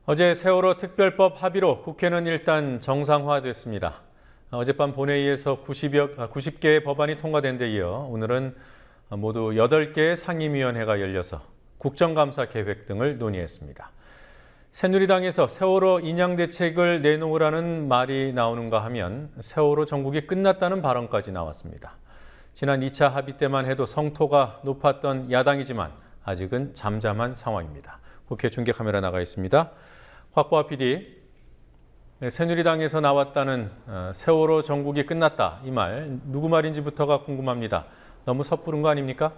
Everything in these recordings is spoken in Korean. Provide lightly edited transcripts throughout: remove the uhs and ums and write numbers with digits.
어제 세월호 특별법 합의로 국회는 일단 정상화됐습니다. 어젯밤 본회의에서 90개의 법안이 통과된 데 이어 오늘은 모두 8개의 상임위원회가 열려서 국정감사 계획 등을 논의했습니다. 새누리당에서 세월호 인양 대책을 내놓으라는 말이 나오는가 하면 세월호 정국이 끝났다는 발언까지 나왔습니다. 지난 2차 합의 때만 해도 성토가 높았던 야당이지만 아직은 잠잠한 상황입니다. 국회 중계 카메라 나가 있습니다. 곽보아 PD, 새누리당에서 나왔다는 세월호 정국이 끝났다 이 말 누구 말인지부터가 궁금합니다. 너무 섣부른 거 아닙니까?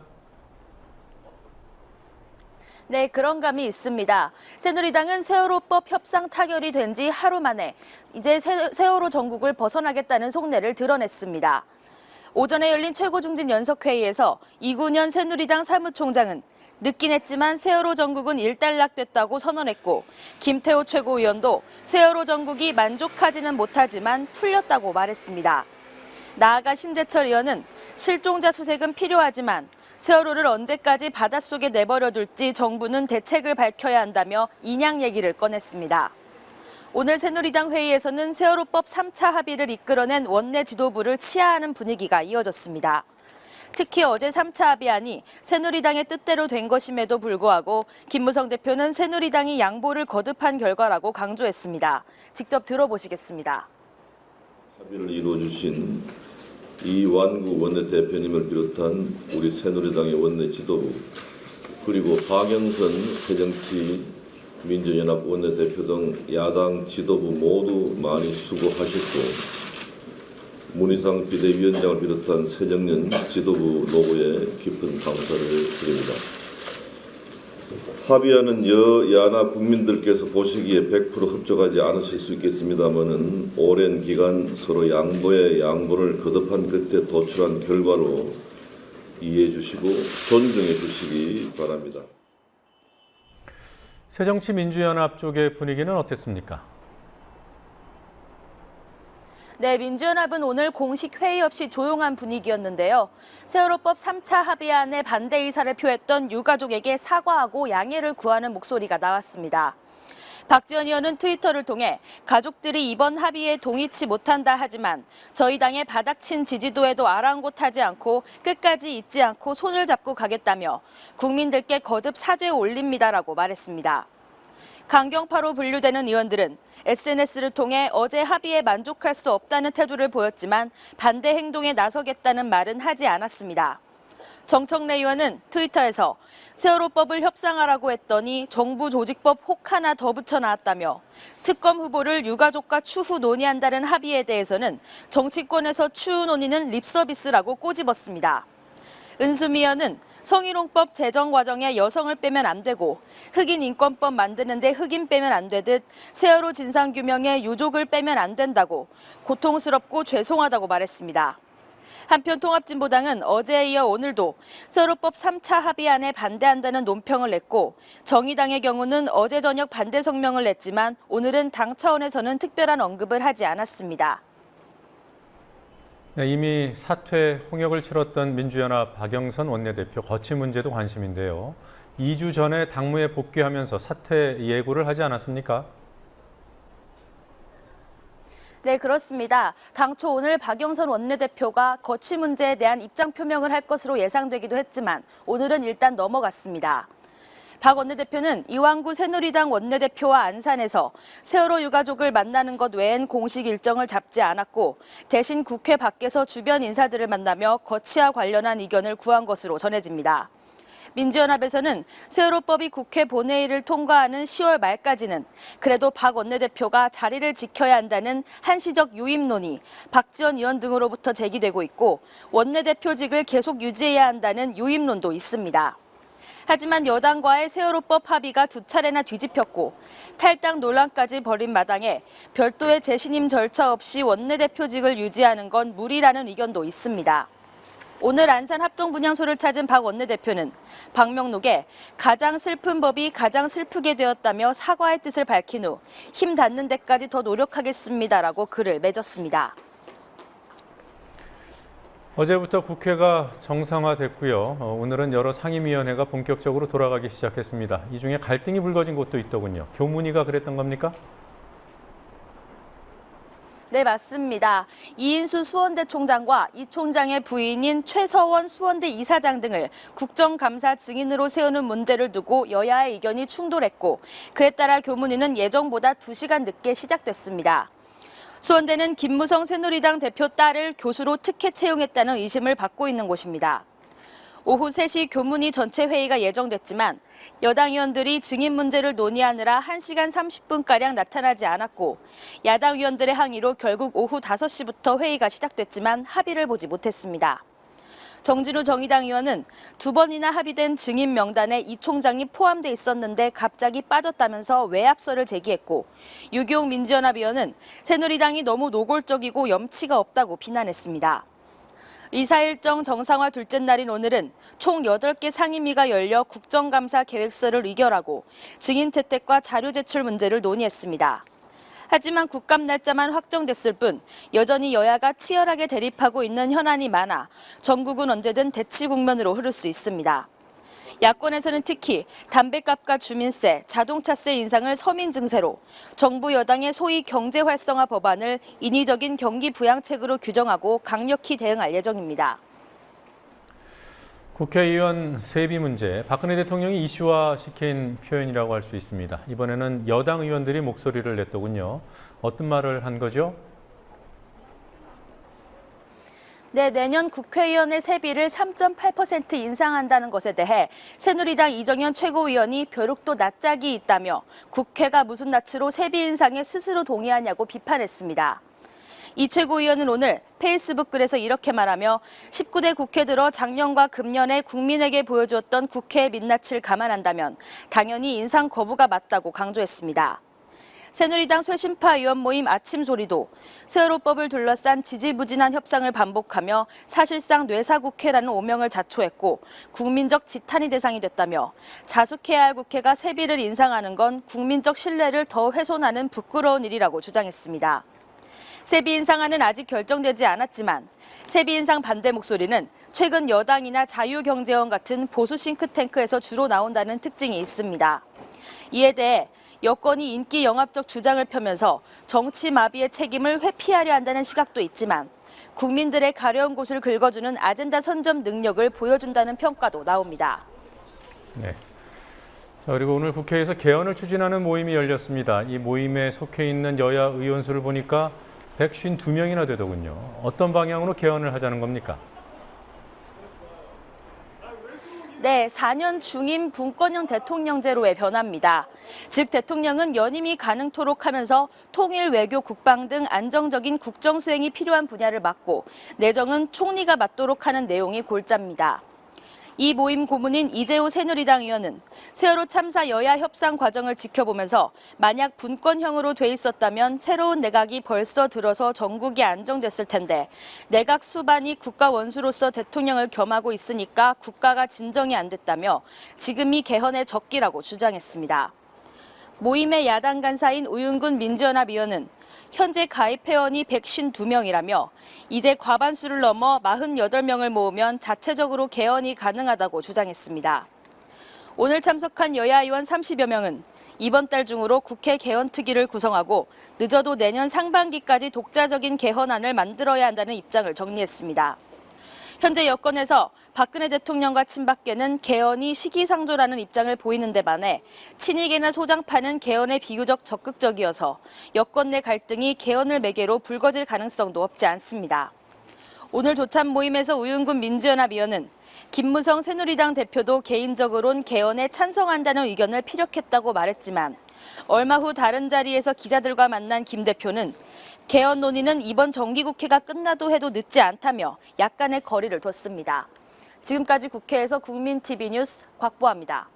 네, 그런 감이 있습니다. 새누리당은 세월호법 협상 타결이 된 지 하루 만에 이제 세월호 정국을 벗어나겠다는 속내를 드러냈습니다. 오전에 열린 최고중진연석회의에서 이군현 새누리당 사무총장은 늦긴 했지만 세월호 정국은 일단락됐다고 선언했고 김태호 최고위원도 세월호 정국이 만족하지는 못하지만 풀렸다고 말했습니다. 나아가 심재철 의원은 실종자 수색은 필요하지만 세월호를 언제까지 바닷속에 내버려둘지 정부는 대책을 밝혀야 한다며 인양 얘기를 꺼냈습니다. 오늘 새누리당 회의에서는 세월호법 3차 합의를 이끌어낸 원내 지도부를 치하하는 분위기가 이어졌습니다. 특히 어제 3차 합의안이 새누리당의 뜻대로 된 것임에도 불구하고 김무성 대표는 새누리당이 양보를 거듭한 결과라고 강조했습니다. 직접 들어보시겠습니다. 합의를 이루어주신 이완구 원내대표님을 비롯한 우리 새누리당의 원내 지도부 그리고 박영선 새정치민주연합 원내대표 등 야당 지도부 모두 많이 수고하셨고 문희상 비대위원장을 비롯한 새정년 지도부 노고에 깊은 감사를 드립니다. 합의안은 여야나 국민들께서 보시기에 100% 협조하지 않으실 수 있겠습니다마는 오랜 기간 서로 양보에 양보를 거듭한 끝에 도출한 결과로 이해해 주시고 존중해 주시기 바랍니다. 새정치민주연합 쪽의 분위기는 어땠습니까? 네, 민주연합은 오늘 공식 회의 없이 조용한 분위기였는데요. 세월호법 3차 합의안에 반대 의사를 표했던 유가족에게 사과하고 양해를 구하는 목소리가 나왔습니다. 박지원 의원은 트위터를 통해 가족들이 이번 합의에 동의치 못한다 하지만 저희 당의 바닥친 지지도에도 아랑곳하지 않고 끝까지 잊지 않고 손을 잡고 가겠다며 국민들께 거듭 사죄 올립니다라고 말했습니다. 강경파로 분류되는 의원들은 SNS를 통해 어제 합의에 만족할 수 없다는 태도를 보였지만 반대 행동에 나서겠다는 말은 하지 않았습니다. 정청래 의원은 트위터에서 세월호법을 협상하라고 했더니 정부 조직법 혹 하나 더 붙여 나왔다며 특검 후보를 유가족과 추후 논의한다는 합의에 대해서는 정치권에서 추후 논의는 립서비스라고 꼬집었습니다. 은수미 의원은 성희롱법 제정 과정에 여성을 빼면 안 되고 흑인 인권법 만드는데 흑인 빼면 안 되듯 세월호 진상규명에 유족을 빼면 안 된다고 고통스럽고 죄송하다고 말했습니다. 한편 통합진보당은 어제에 이어 오늘도 세월호법 3차 합의안에 반대한다는 논평을 냈고 정의당의 경우는 어제 저녁 반대 성명을 냈지만 오늘은 당 차원에서는 특별한 언급을 하지 않았습니다. 네, 이미 사퇴 홍역을 치렀던 민주연합 박영선 원내대표 거취 문제도 관심인데요. 2주 전에 당무에 복귀하면서 사퇴 예고를 하지 않았습니까? 네, 그렇습니다. 당초 오늘 박영선 원내대표가 거취 문제에 대한 입장 표명을 할 것으로 예상되기도 했지만 오늘은 일단 넘어갔습니다. 박 원내대표는 이완구 새누리당 원내대표와 안산에서 세월호 유가족을 만나는 것 외엔 공식 일정을 잡지 않았고 대신 국회 밖에서 주변 인사들을 만나며 거취와 관련한 의견을 구한 것으로 전해집니다. 민주연합에서는 세월호법이 국회 본회의를 통과하는 10월 말까지는 그래도 박 원내대표가 자리를 지켜야 한다는 한시적 유임론이 박지원 의원 등으로부터 제기되고 있고 원내대표직을 계속 유지해야 한다는 유임론도 있습니다. 하지만 여당과의 세월호법 합의가 두 차례나 뒤집혔고 탈당 논란까지 벌인 마당에 별도의 재신임 절차 없이 원내대표직을 유지하는 건 무리라는 의견도 있습니다. 오늘 안산 합동분향소를 찾은 박 원내대표는 방명록에 가장 슬픈 법이 가장 슬프게 되었다며 사과의 뜻을 밝힌 후 힘 닿는 데까지 더 노력하겠습니다라고 글을 맺었습니다. 어제부터 국회가 정상화됐고요. 오늘은 여러 상임위원회가 본격적으로 돌아가기 시작했습니다. 이 중에 갈등이 불거진 곳도 있더군요. 교문위가 그랬던 겁니까? 네, 맞습니다. 이인수 수원대 총장과 이 총장의 부인인 최서원 수원대 이사장 등을 국정감사 증인으로 세우는 문제를 두고 여야의 의견이 충돌했고, 그에 따라 교문위는 예정보다 2시간 늦게 시작됐습니다. 수원대는 김무성 새누리당 대표 딸을 교수로 특혜 채용했다는 의심을 받고 있는 곳입니다. 오후 3시 교문위 전체 회의가 예정됐지만 여당 의원들이 증인 문제를 논의하느라 1시간 30분가량 나타나지 않았고, 야당 의원들의 항의로 결국 오후 5시부터 회의가 시작됐지만 합의를 보지 못했습니다. 정진우 정의당 의원은 2번이나 합의된 증인 명단에 이 총장이 포함돼 있었는데 갑자기 빠졌다면서 외압설을 제기했고, 유기용 민주연합 의원은 새누리당이 너무 노골적이고 염치가 없다고 비난했습니다. 이사 일정 정상화 둘째 날인 오늘은 총 8개 상임위가 열려 국정감사 계획서를 의결하고 증인 채택과 자료 제출 문제를 논의했습니다. 하지만 국감 날짜만 확정됐을 뿐 여전히 여야가 치열하게 대립하고 있는 현안이 많아 전국은 언제든 대치 국면으로 흐를 수 있습니다. 야권에서는 특히 담배값과 주민세, 자동차세 인상을 서민 증세로, 정부 여당의 소위 경제 활성화 법안을 인위적인 경기 부양책으로 규정하고 강력히 대응할 예정입니다. 국회의원 세비 문제, 박근혜 대통령이 이슈화시킨 표현이라고 할 수 있습니다. 이번에는 여당 의원들이 목소리를 냈더군요. 어떤 말을 한 거죠? 네, 내년 국회의원의 세비를 3.8% 인상한다는 것에 대해 새누리당 이정현 최고위원이 벼룩도 낯짝이 있다며 국회가 무슨 낯으로 세비 인상에 스스로 동의하냐고 비판했습니다. 이 최고위원은 오늘 페이스북 글에서 이렇게 말하며 19대 국회 들어 작년과 금년에 국민에게 보여주었던 국회의 민낯을 감안한다면 당연히 인상 거부가 맞다고 강조했습니다. 새누리당 쇄신파 의원 모임 아침소리도 세월호법을 둘러싼 지지부진한 협상을 반복하며 사실상 뇌사국회라는 오명을 자초했고 국민적 지탄이 대상이 됐다며 자숙해야 할 국회가 세비를 인상하는 건 국민적 신뢰를 더 훼손하는 부끄러운 일이라고 주장했습니다. 세비 인상안은 아직 결정되지 않았지만 세비 인상 반대 목소리는 최근 여당이나 자유경제원 같은 보수 싱크탱크에서 주로 나온다는 특징이 있습니다. 이에 대해 여권이 인기 영합적 주장을 펴면서 정치 마비의 책임을 회피하려 한다는 시각도 있지만 국민들의 가려운 곳을 긁어주는 아젠다 선점 능력을 보여준다는 평가도 나옵니다. 네. 자, 그리고 오늘 국회에서 개헌을 추진하는 모임이 열렸습니다. 이 모임에 속해 있는 여야 의원 수를 보니까 152명이나 되더군요. 어떤 방향으로 개헌을 하자는 겁니까? 네, 4년 중임 분권형 대통령제로의 변화입니다. 즉 대통령은 연임이 가능토록 하면서 통일, 외교, 국방 등 안정적인 국정 수행이 필요한 분야를 맡고 내정은 총리가 맡도록 하는 내용이 골자입니다. 이 모임 고문인 이재호 새누리당 의원은 세월호 참사 여야 협상 과정을 지켜보면서 만약 분권형으로 돼 있었다면 새로운 내각이 벌써 들어서 전국이 안정됐을 텐데 내각 수반이 국가 원수로서 대통령을 겸하고 있으니까 국가가 진정이 안 됐다며 지금이 개헌의 적기라고 주장했습니다. 모임의 야당 간사인 우윤근 민주연합 의원은 현재 가입 회원이 152명이라며 이제 과반수를 넘어 48명을 모으면 자체적으로 개헌이 가능하다고 주장했습니다. 오늘 참석한 여야 의원 30여 명은 이번 달 중으로 국회 개헌특위를 구성하고 늦어도 내년 상반기까지 독자적인 개헌안을 만들어야 한다는 입장을 정리했습니다. 현재 여권에서 박근혜 대통령과 친박계는 개헌이 시기상조라는 입장을 보이는 데 반해 친이계나 소장파는 개헌에 비교적 적극적이어서 여권 내 갈등이 개헌을 매개로 불거질 가능성도 없지 않습니다. 오늘 조참 모임에서 우윤근 민주연합 의원은 김무성 새누리당 대표도 개인적으론 개헌에 찬성한다는 의견을 피력했다고 말했지만 얼마 후 다른 자리에서 기자들과 만난 김 대표는 개헌 논의는 이번 정기국회가 끝나도 해도 늦지 않다며 약간의 거리를 뒀습니다. 지금까지 국회에서 국민TV 뉴스 곽보아입니다.